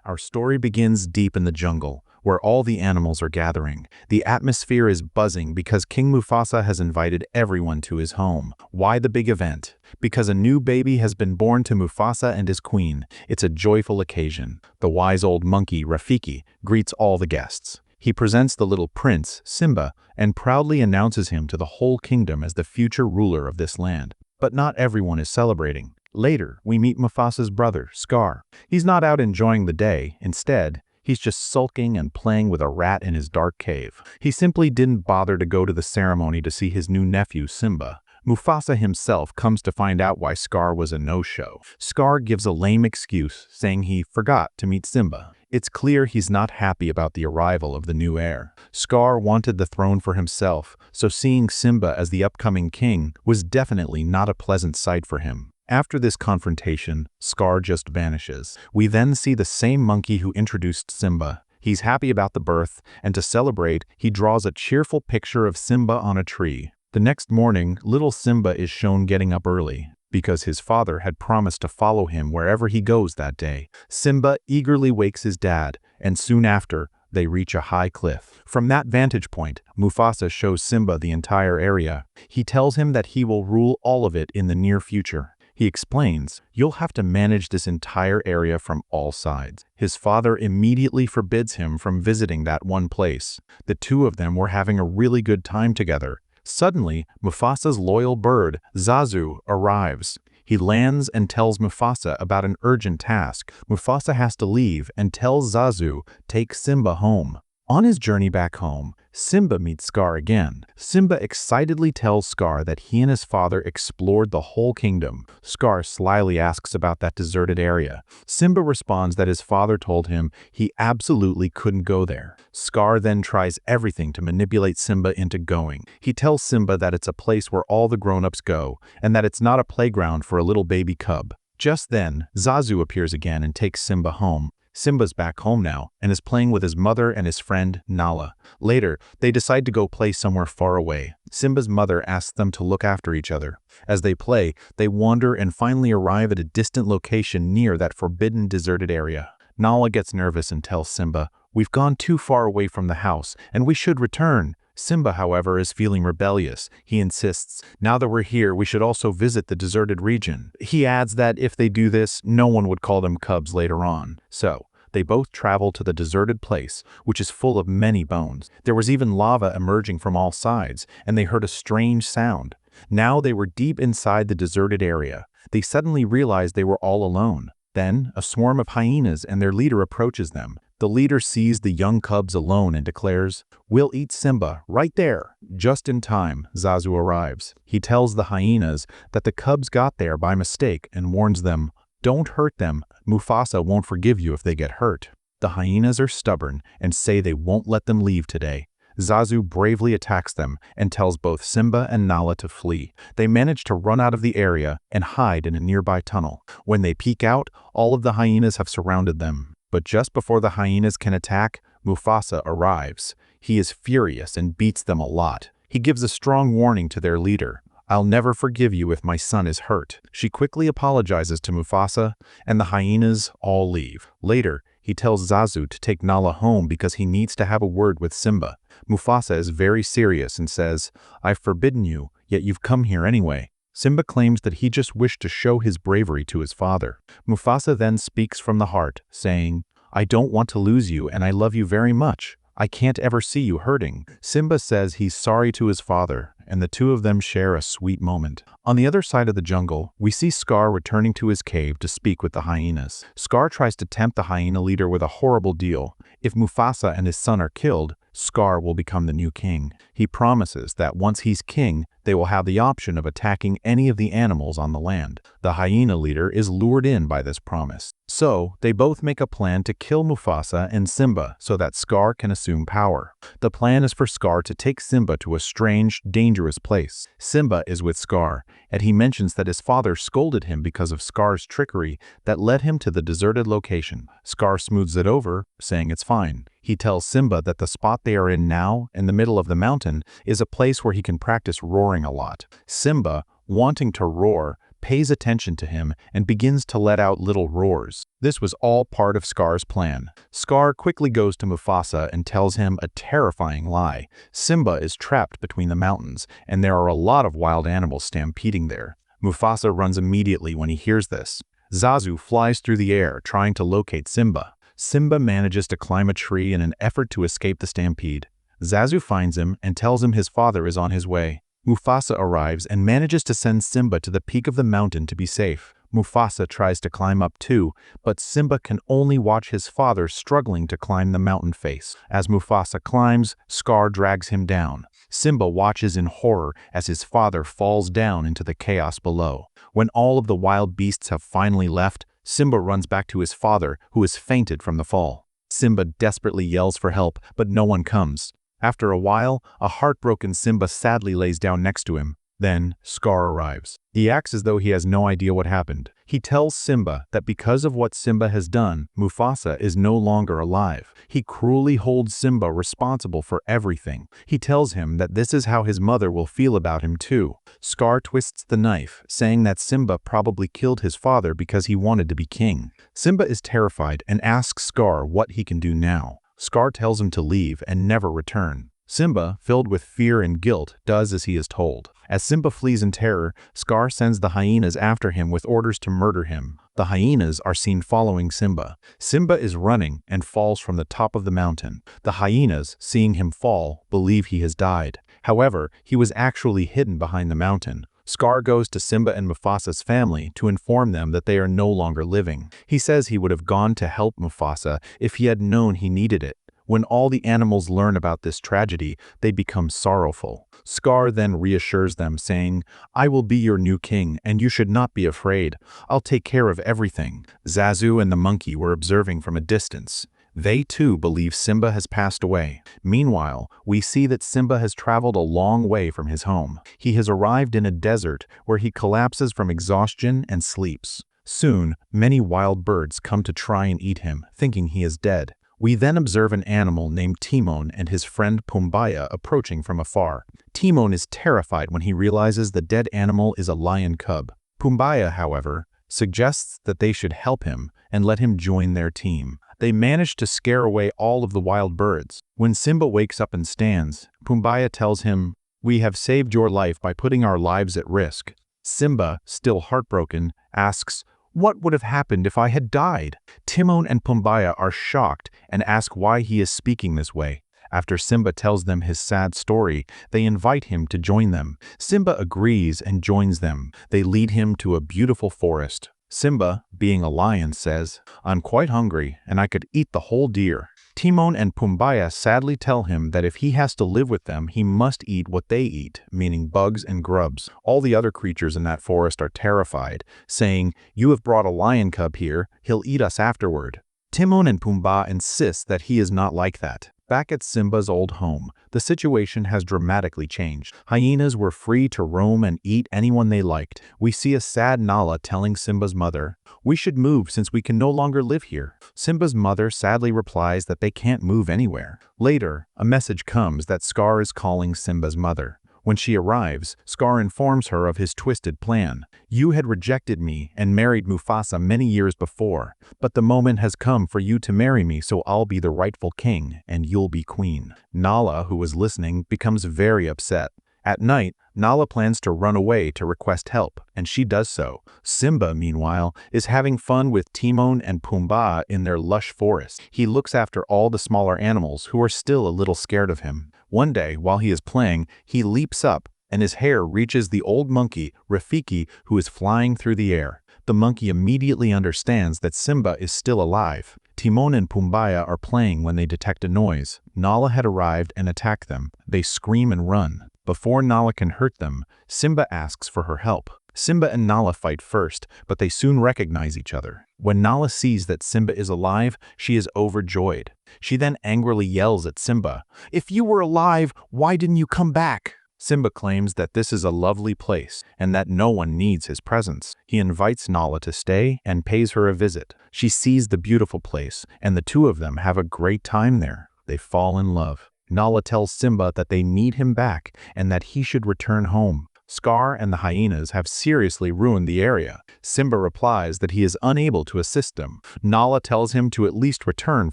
Our story begins deep in the jungle, where all the animals are gathering. The atmosphere is buzzing because King Mufasa has invited everyone to his home. Why the big event? Because a new baby has been born to Mufasa and his queen. It's a joyful occasion. The wise old monkey, Rafiki, greets all the guests. He presents the little prince, Simba, and proudly announces him to the whole kingdom as the future ruler of this land. But not everyone is celebrating. Later, we meet Mufasa's brother, Scar. He's not out enjoying the day. Instead, he's just sulking and playing with a rat in his dark cave. He simply didn't bother to go to the ceremony to see his new nephew, Simba. Mufasa himself comes to find out why Scar was a no-show. Scar gives a lame excuse, saying he forgot to meet Simba. It's clear he's not happy about the arrival of the new heir. Scar wanted the throne for himself, so seeing Simba as the upcoming king was definitely not a pleasant sight for him. After this confrontation, Scar just vanishes. We then see the same monkey who introduced Simba. He's happy about the birth, and to celebrate, he draws a cheerful picture of Simba on a tree. The next morning, little Simba is shown getting up early, because his father had promised to follow him wherever he goes that day. Simba eagerly wakes his dad, and soon after, they reach a high cliff. From that vantage point, Mufasa shows Simba the entire area. He tells him that he will rule all of it in the near future. He explains, "You'll have to manage this entire area from all sides." His father immediately forbids him from visiting that one place. The two of them were having a really good time together. Suddenly, Mufasa's loyal bird, Zazu, arrives. He lands and tells Mufasa about an urgent task. Mufasa has to leave and tells Zazu, "Take Simba home." On his journey back home, Simba meets Scar again. Simba excitedly tells Scar that he and his father explored the whole kingdom. Scar slyly asks about that deserted area. Simba responds that his father told him he absolutely couldn't go there. Scar then tries everything to manipulate Simba into going. He tells Simba that it's a place where all the grown-ups go, and that it's not a playground for a little baby cub. Just then, Zazu appears again and takes Simba home. Simba's back home now and is playing with his mother and his friend, Nala. Later, they decide to go play somewhere far away. Simba's mother asks them to look after each other. As they play, they wander and finally arrive at a distant location near that forbidden deserted area. Nala gets nervous and tells Simba, "We've gone too far away from the house, and we should return." Simba, however, is feeling rebellious. He insists, "Now that we're here, we should also visit the deserted region." He adds that if they do this, no one would call them cubs later on. So, they both travel to the deserted place, which is full of many bones. There was even lava emerging from all sides, and they heard a strange sound. Now they were deep inside the deserted area. They suddenly realized they were all alone. Then, a swarm of hyenas and their leader approaches them. The leader sees the young cubs alone and declares, "We'll eat Simba right there." Just in time, Zazu arrives. He tells the hyenas that the cubs got there by mistake and warns them, "Don't hurt them. Mufasa won't forgive you if they get hurt." The hyenas are stubborn and say they won't let them leave today. Zazu bravely attacks them and tells both Simba and Nala to flee. They manage to run out of the area and hide in a nearby tunnel. When they peek out, all of the hyenas have surrounded them. But just before the hyenas can attack, Mufasa arrives. He is furious and beats them a lot. He gives a strong warning to their leader. "I'll never forgive you if my son is hurt." She quickly apologizes to Mufasa, and the hyenas all leave. Later, he tells Zazu to take Nala home because he needs to have a word with Simba. Mufasa is very serious and says, "I've forbidden you, yet you've come here anyway." Simba claims that he just wished to show his bravery to his father. Mufasa then speaks from the heart, saying, "I don't want to lose you and I love you very much. I can't ever see you hurting." Simba says he's sorry to his father, and the two of them share a sweet moment. On the other side of the jungle, we see Scar returning to his cave to speak with the hyenas. Scar tries to tempt the hyena leader with a horrible deal. If Mufasa and his son are killed, Scar will become the new king. He promises that once he's king, they will have the option of attacking any of the animals on the land. The hyena leader is lured in by this promise. So, they both make a plan to kill Mufasa and Simba so that Scar can assume power. The plan is for Scar to take Simba to a strange, dangerous place. Simba is with Scar, and he mentions that his father scolded him because of Scar's trickery that led him to the deserted location. Scar smooths it over, saying it's fine. He tells Simba that the spot they are in now, in the middle of the mountain, is a place where he can practice roaring a lot. Simba, wanting to roar, pays attention to him, and begins to let out little roars. This was all part of Scar's plan. Scar quickly goes to Mufasa and tells him a terrifying lie. Simba is trapped between the mountains, and there are a lot of wild animals stampeding there. Mufasa runs immediately when he hears this. Zazu flies through the air, trying to locate Simba. Simba manages to climb a tree in an effort to escape the stampede. Zazu finds him and tells him his father is on his way. Mufasa arrives and manages to send Simba to the peak of the mountain to be safe. Mufasa tries to climb up too, but Simba can only watch his father struggling to climb the mountain face. As Mufasa climbs, Scar drags him down. Simba watches in horror as his father falls down into the chaos below. When all of the wild beasts have finally left, Simba runs back to his father, who has fainted from the fall. Simba desperately yells for help, but no one comes. After a while, a heartbroken Simba sadly lays down next to him. Then, Scar arrives. He acts as though he has no idea what happened. He tells Simba that because of what Simba has done, Mufasa is no longer alive. He cruelly holds Simba responsible for everything. He tells him that this is how his mother will feel about him too. Scar twists the knife, saying that Simba probably killed his father because he wanted to be king. Simba is terrified and asks Scar what he can do now. Scar tells him to leave and never return. Simba, filled with fear and guilt, does as he is told. As Simba flees in terror, Scar sends the hyenas after him with orders to murder him. The hyenas are seen following Simba. Simba is running and falls from the top of the mountain. The hyenas, seeing him fall, believe he has died. However, he was actually hidden behind the mountain. Scar goes to Simba and Mufasa's family to inform them that they are no longer living. He says he would have gone to help Mufasa if he had known he needed it. When all the animals learn about this tragedy, they become sorrowful. Scar then reassures them, saying, "I will be your new king, and you should not be afraid. I'll take care of everything." Zazu and the monkey were observing from a distance. They too believe Simba has passed away. Meanwhile, we see that Simba has traveled a long way from his home. He has arrived in a desert where he collapses from exhaustion and sleeps. Soon, many wild birds come to try and eat him, thinking he is dead. We then observe an animal named Timon and his friend Pumbaya approaching from afar. Timon is terrified when he realizes the dead animal is a lion cub. Pumbaya, however, suggests that they should help him and let him join their team. They manage to scare away all of the wild birds. When Simba wakes up and stands, Pumbaya tells him, "We have saved your life by putting our lives at risk." Simba, still heartbroken, asks, "What would have happened if I had died?" Timon and Pumbaya are shocked and ask why he is speaking this way. After Simba tells them his sad story, they invite him to join them. Simba agrees and joins them. They lead him to a beautiful forest. Simba, being a lion, says, "I'm quite hungry and I could eat the whole deer." Timon and Pumbaya sadly tell him that if he has to live with them, he must eat what they eat, meaning bugs and grubs. All the other creatures in that forest are terrified, saying, "You have brought a lion cub here, he'll eat us afterward." Timon and Pumbaa insist that he is not like that. Back at Simba's old home, the situation has dramatically changed. Hyenas were free to roam and eat anyone they liked. We see a sad Nala telling Simba's mother, "We should move since we can no longer live here." Simba's mother sadly replies that they can't move anywhere. Later, a message comes that Scar is calling Simba's mother. When she arrives, Scar informs her of his twisted plan. "You had rejected me and married Mufasa many years before, but the moment has come for you to marry me, so I'll be the rightful king and you'll be queen." Nala, who was listening, becomes very upset. At night, Nala plans to run away to request help, and she does so. Simba, meanwhile, is having fun with Timon and Pumbaa in their lush forest. He looks after all the smaller animals who are still a little scared of him. One day, while he is playing, he leaps up, and his hair reaches the old monkey, Rafiki, who is flying through the air. The monkey immediately understands that Simba is still alive. Timon and Pumbaya are playing when they detect a noise. Nala had arrived and attacked them. They scream and run. Before Nala can hurt them, Simba asks for her help. Simba and Nala fight first, but they soon recognize each other. When Nala sees that Simba is alive, she is overjoyed. She then angrily yells at Simba, "If you were alive, why didn't you come back?" Simba claims that this is a lovely place and that no one needs his presence. He invites Nala to stay and pays her a visit. She sees the beautiful place, and the two of them have a great time there. They fall in love. Nala tells Simba that they need him back and that he should return home. Scar and the hyenas have seriously ruined the area. Simba replies that he is unable to assist them. Nala tells him to at least return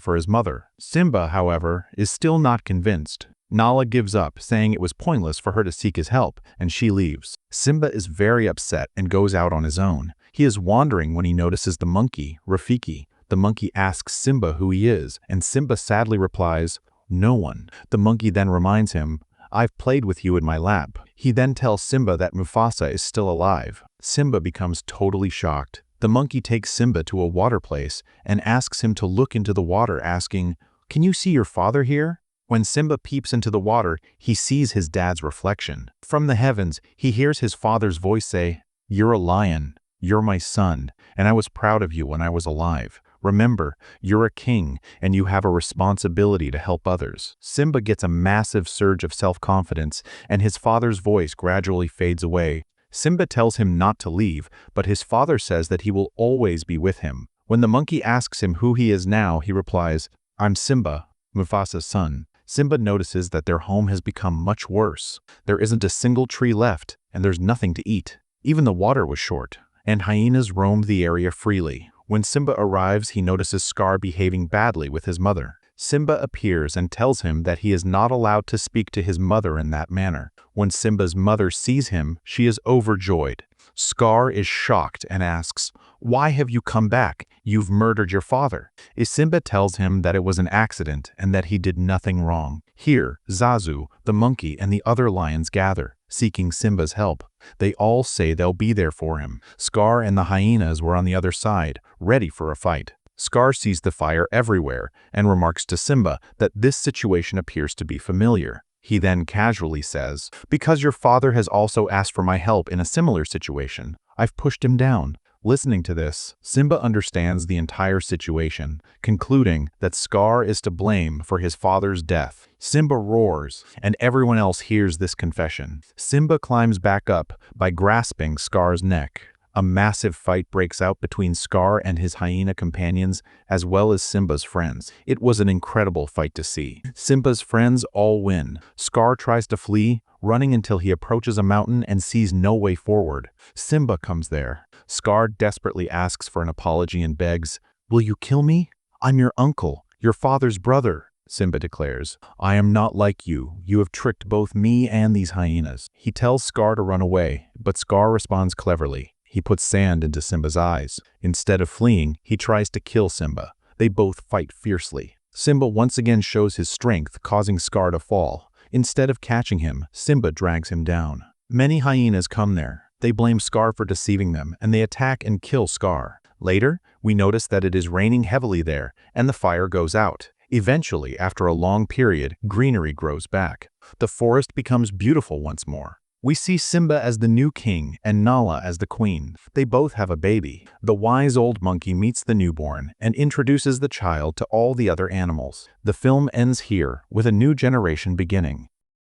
for his mother. Simba, however, is still not convinced. Nala gives up, saying it was pointless for her to seek his help, and she leaves. Simba is very upset and goes out on his own. He is wandering when he notices the monkey, Rafiki. The monkey asks Simba who he is, and Simba sadly replies, "No one." The monkey then reminds him, "I've played with you in my lap." He then tells Simba that Mufasa is still alive. Simba becomes totally shocked. The monkey takes Simba to a water place and asks him to look into the water, asking, "Can you see your father here?" When Simba peeps into the water, he sees his dad's reflection. From the heavens, he hears his father's voice say, "You're a lion. You're my son, and I was proud of you when I was alive. Remember, you're a king, and you have a responsibility to help others." Simba gets a massive surge of self-confidence, and his father's voice gradually fades away. Simba tells him not to leave, but his father says that he will always be with him. When the monkey asks him who he is now, he replies, "I'm Simba, Mufasa's son." Simba notices that their home has become much worse. There isn't a single tree left, and there's nothing to eat. Even the water was short, and hyenas roamed the area freely. When Simba arrives, he notices Scar behaving badly with his mother. Simba appears and tells him that he is not allowed to speak to his mother in that manner. When Simba's mother sees him, she is overjoyed. Scar is shocked and asks, "Why have you come back? You've murdered your father." Simba tells him that it was an accident and that he did nothing wrong. Here, Zazu, the monkey, and the other lions gather, seeking Simba's help. They all say they'll be there for him. Scar and the hyenas were on the other side, ready for a fight. Scar sees the fire everywhere and remarks to Simba that this situation appears to be familiar. He then casually says, "Because your father has also asked for my help in a similar situation, I've pushed him down." Listening to this, Simba understands the entire situation, concluding that Scar is to blame for his father's death. Simba roars, and everyone else hears this confession. Simba climbs back up by grasping Scar's neck. A massive fight breaks out between Scar and his hyena companions, as well as Simba's friends. It was an incredible fight to see. Simba's friends all win. Scar tries to flee, running until he approaches a mountain and sees no way forward. Simba comes there. Scar desperately asks for an apology and begs, "Will you kill me? I'm your uncle, your father's brother." Simba declares, "I am not like you. You have tricked both me and these hyenas." He tells Scar to run away, but Scar responds cleverly. He puts sand into Simba's eyes. Instead of fleeing, he tries to kill Simba. They both fight fiercely. Simba once again shows his strength, causing Scar to fall. Instead of catching him, Simba drags him down. Many hyenas come there. They blame Scar for deceiving them, and they attack and kill Scar. Later, we notice that it is raining heavily there, and the fire goes out. Eventually, after a long period, greenery grows back. The forest becomes beautiful once more. We see Simba as the new king and Nala as the queen. They both have a baby. The wise old monkey meets the newborn and introduces the child to all the other animals. The film ends here, with a new generation beginning.